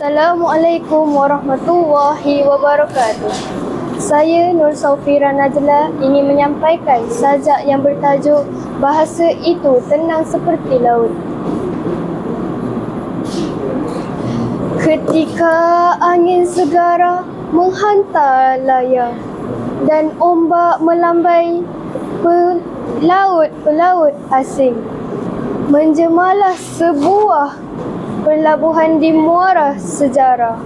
Assalamualaikum warahmatullahi wabarakatuh. Saya Nur Saufira Najla ingin menyampaikan sajak yang bertajuk Bahasa Itu Tenang Seperti Laut. Ketika angin segara menghantar layar dan ombak melambai pelaut asing, menjemalah sebuah pelabuhan di muara sejarah.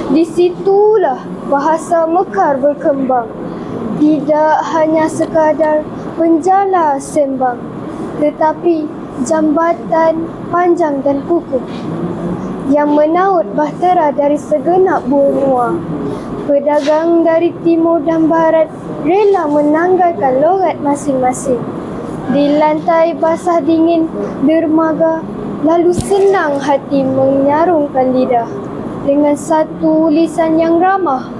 Di situlah bahasa mekar berkembang, tidak hanya sekadar penjala sembang, tetapi jambatan panjang dan kukuh yang menaut bahtera dari segenap benua. Pedagang dari timur dan barat rela menanggalkan logat masing-masing. Di lantai basah dingin dermaga, lalu senang hati menyarungkan lidah dengan satu lisan yang ramah.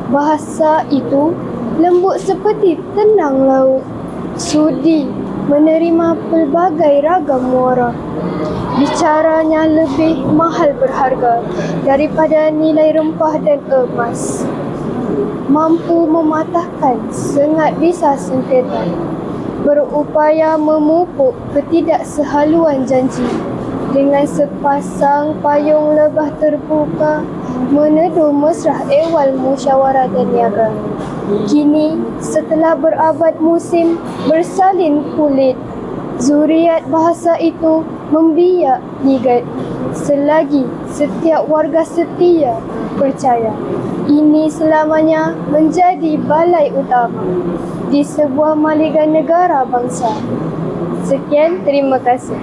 Bahasa itu lembut seperti tenang laut, sudi menerima pelbagai ragam muara. Bicaranya lebih mahal berharga daripada nilai rempah dan emas, mampu mematahkan sengat bisa sengketa, berupaya memupuk ketidaksehaluan janji. Dengan sepasang payung lebah terbuka, meneduh mesra ehwal musyawarah dan niaga. Kini setelah berabad musim bersalin kulit, zuriat bahasa itu membiak ligat, selagi setiap warga setia percaya ini selamanya menjadi balai utama di sebuah maligan negara bangsa. Sekian, terima kasih.